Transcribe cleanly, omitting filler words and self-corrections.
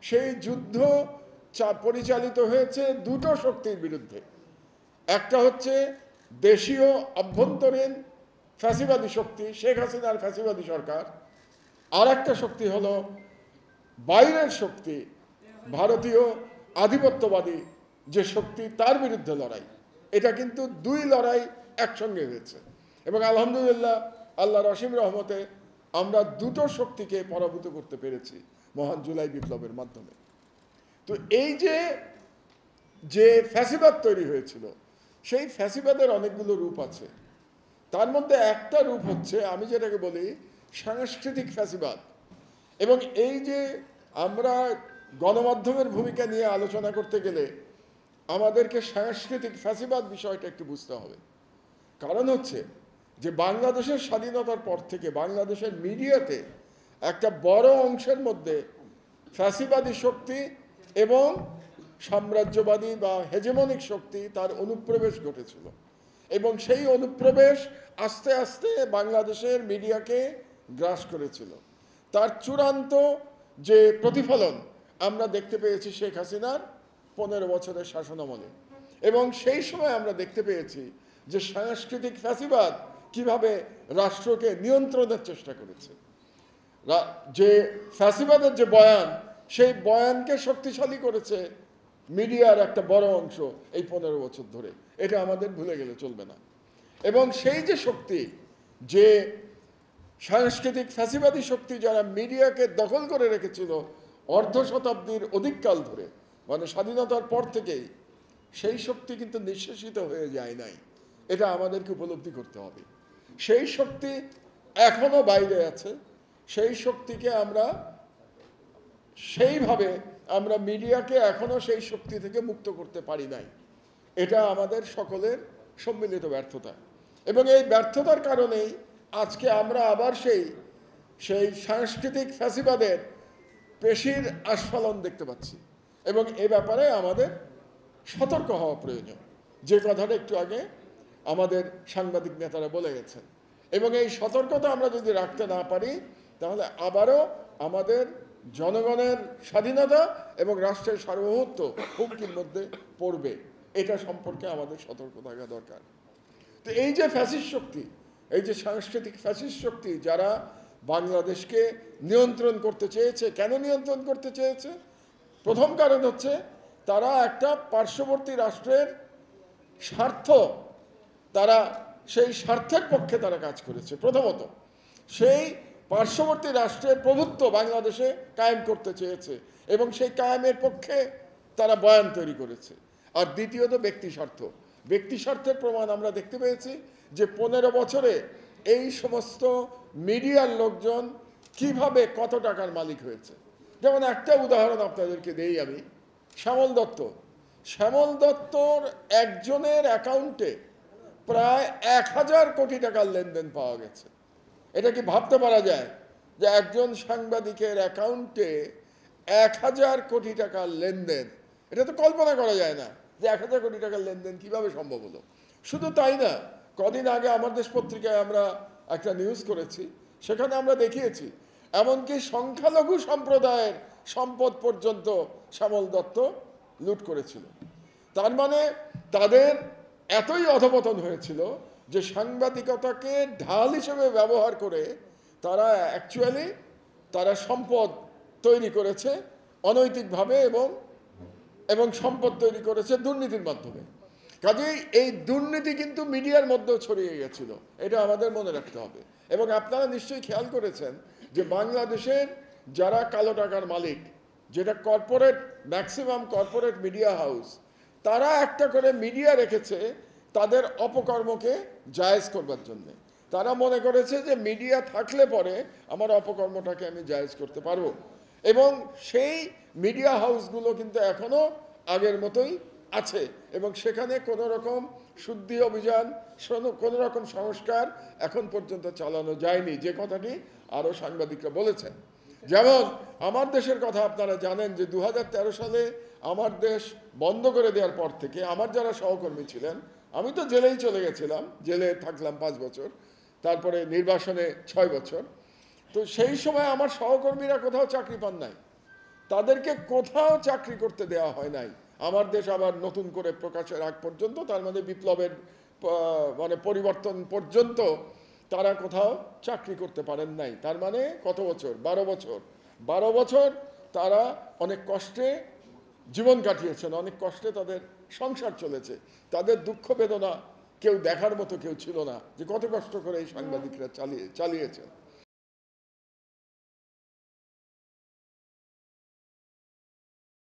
সেই যুদ্ধ পরিচালিত হয়েছে দুটো শক্তির বিরুদ্ধে। একটা হচ্ছে দেশীয় অভ্যন্তরীণ ফ্যাসিবাদী শক্তি, শেখ হাসিনার ফ্যাসিবাদী সরকার। আর একটা শক্তি হলো বাইরের শক্তি, ভারতীয় আধিপত্যবাদী যে শক্তি, তার বিরুদ্ধে লড়াই। এটা কিন্তু দুই লড়াই একসঙ্গে হয়েছে এবং আলহামদুলিল্লাহ আল্লাহর অসীম রহমতে আমরা দুটো শক্তিকে পরাভূত করতে পেরেছি মহান জুলাই বিপ্লবের মাধ্যমে। তো এই যে ফ্যাসিবাদ তৈরি হয়েছিল, সেই ফ্যাসিবাদের অনেকগুলো রূপ আছে। তার মধ্যে একটা রূপ হচ্ছে, আমি যেটাকে বলি সাংস্কৃতিক ফ্যাসিবাদ। এবং এই যে আমরা গণমাধ্যমের ভূমিকা নিয়ে আলোচনা করতে গেলে আমাদেরকে সাংস্কৃতিক ফ্যাসিবাদ বিষয়টা একটু বুঝতে হবে। কারণ হচ্ছে যে বাংলাদেশের স্বাধীনতার পর থেকে বাংলাদেশের মিডিয়াতে একটা বড় অংশের মধ্যে ফ্যাসিবাদী শক্তি এবং সাম্রাজ্যবাদী বা হেজেমনিক শক্তি তার অনুপ্রবেশ ঘটেছিল এবং সেই অনুপ্রবেশ আস্তে আস্তে বাংলাদেশের মিডিয়াকে গ্রাস করেছিল। তার চূড়ান্ত যে প্রতিফলন আমরা দেখতে পেয়েছি শেখ হাসিনার 15 বছরের শাসনামলে। এবং সেই সময় আমরা দেখতে পেয়েছি যে সাংস্কৃতিক ফ্যাসিবাদ কিভাবে রাষ্ট্রকে নিয়ন্ত্রণের চেষ্টা করেছে। যে ফ্যাসিবাদের যে বয়ান, সেই বয়ানকে শক্তিশালী করেছে মিডিয়ার একটা বড় অংশ এই 15 বছর ধরে। এটা আমাদের ভুলে গেলে চলবে না। এবং সেই যে শক্তি, যে সাংস্কৃতিক ফ্যাসিবাদী শক্তি যারা মিডিয়াকে দখল করে রেখেছিল অর্ধ শতাব্দীর অধিককাল ধরে, মানে স্বাধীনতার পর থেকেই, সেই শক্তি কিন্তু নিঃশেষিত হয়ে যায় নাই। এটা আমাদেরকে উপলব্ধি করতে হবে। সেই শক্তি এখনো বাইরে আছে। সেই শক্তিকে সেইভাবে আমরা মিডিয়াকে এখনো সেই শক্তি থেকে মুক্ত করতে পারি নাই। এটা আমাদের সকলের সম্মিলিত ব্যর্থতা। এবং এই ব্যর্থতার কারণেই আজকে আমরা আবার সেই সাংস্কৃতিক ফ্যাসিবাদের পেশির আস্ফালন দেখতে পাচ্ছি। এবং এ ব্যাপারে আমাদের সতর্ক হওয়া প্রয়োজন, যে কথাটা একটু আগে আমাদের সাংবাদিক নেতারা বলে গেছেন। এবং এই সতর্কতা আমরা যদি রাখতে না পারি, তাহলে আবারও আমাদের জনগণের স্বাধীনতা এবং রাষ্ট্রের সার্বভৌমত্ব হুমকির মধ্যে পড়বে। এটা সম্পর্কে আমাদের সতর্ক থাকা দরকার। তো এই যে ফ্যাসিস্ট শক্তি, এই যে সাংস্কৃতিক ফ্যাসিস্ট শক্তি যারা বাংলাদেশকে নিয়ন্ত্রণ করতে চেয়েছে, কেন নিয়ন্ত্রণ করতে চেয়েছে? প্রথম কারণ হচ্ছে তারা একটা পার্শ্ববর্তী রাষ্ট্রের স্বার্থ, তারা সেই স্বার্থের পক্ষে তারা কাজ করেছে। প্রথমত সেই পার্শ্ববর্তী রাষ্ট্রের প্রভুত্ব বাংলাদেশে কায়েম করতে চেয়েছে এবং সেই কায়েমের পক্ষে তারা বয়ান তৈরি করেছে। আর দ্বিতীয়ত ব্যক্তি স্বার্থ। ব্যক্তি স্বার্থের প্রমাণ আমরা দেখতে পেয়েছি যে 15 বছরে এই সমস্ত মিডিয়ার লোকজন কিভাবে কত টাকার মালিক হয়েছে। যেমন একটা উদাহরণ আপনাদেরকে দেই আমি, শ্যামল দত্ত। শ্যামল দত্তর একজনের অ্যাকাউন্টে প্রায় 1000 কোটি টাকার লেনদেন পাওয়া গেছে। এটা কি ভাবতে পারা যায় যে একজন সাংবাদিকের অ্যাকাউন্টে 1000 কোটি টাকার লেনদেন? এটা তো কল্পনা করা যায় না যে 1000 কোটি টাকার লেনদেন কিভাবে সম্ভব হলো। শুধু তাই না, কদিন আগে আমার দেশ পত্রিকায় আমরা একটা নিউজ করেছি, সেখানে আমরা দেখিয়েছি এমনকি সংখ্যালঘু সম্প্রদায়ের সম্পদ পর্যন্ত শ্যামল দত্ত লুট করেছিল। তার মানে তাদের এতই অধপতন হয়েছিল যে সাংবাদিকতাকে ঢাল হিসেবে ব্যবহার করে তারা অ্যাকচুয়ালি তারা সম্পদ তৈরি করেছে অনৈতিকভাবে এবং সম্পদ তৈরি করেছে দুর্নীতির মাধ্যমে। কাজেই এই দুর্নীতি কিন্তু মিডিয়ার মধ্যেও ছড়িয়ে গেছিল, এটা আমাদের মনে রাখতে হবে। এবং আপনারা নিশ্চয়ই খেয়াল করেছেন যে বাংলাদেশের যারা কালো টাকার মালিক, যেটা corporate, maximum corporate media house, তারা একটা করে মিডিয়া রেখেছে তাদের অপকর্মকে জায়েজ করবার জন্যে। তারা মনে করেছে যে মিডিয়া থাকলে পরে আমার অপকর্মটাকে আমি জায়েজ করতে পারবো। এবং সেই মিডিয়া হাউসগুলো কিন্তু এখনও আগের মতোই আছে এবং সেখানে কোনো রকম শুদ্ধি অভিযান, কোনো রকম সংস্কার এখন পর্যন্ত চালানো যায়নি, যে কথাটি আরও সাংবাদিকরা বলেছেন। যেমন আমার দেশের কথা আপনারা জানেন যে 2013 সালে আমার দেশ বন্ধ করে দেওয়ার পর থেকে আমার যারা সহকর্মী ছিলেন, আমি তো জেলেই চলে গেছিলাম, জেলে থাকলাম 5 বছর, তারপরে নির্বাসনে 6 বছর। তো সেই সময় আমার সহকর্মীরা কোথাও চাকরি পান নাই। তাদেরকে কোথাও চাকরি করতে দেওয়া হয় নাই। আমার দেশ আবার নতুন করে প্রকাশের আগ পর্যন্ত, তার মানে বিপ্লবের মানে পরিবর্তন পর্যন্ত তারা কোথাও চাকরি করতে পারেন নাই। তার মানে কত বছর? 12 বছর। 12 বছর তারা অনেক কষ্টে জীবন কাটিয়েছেন, অনেক কষ্টে তাদের সংসার চলেছে। তাদের দুঃখ বেদনা কেউ দেখার মতো কেউ ছিল না, যে কত কষ্ট করে এই সাংবাদিকরা চালিয়েছেন।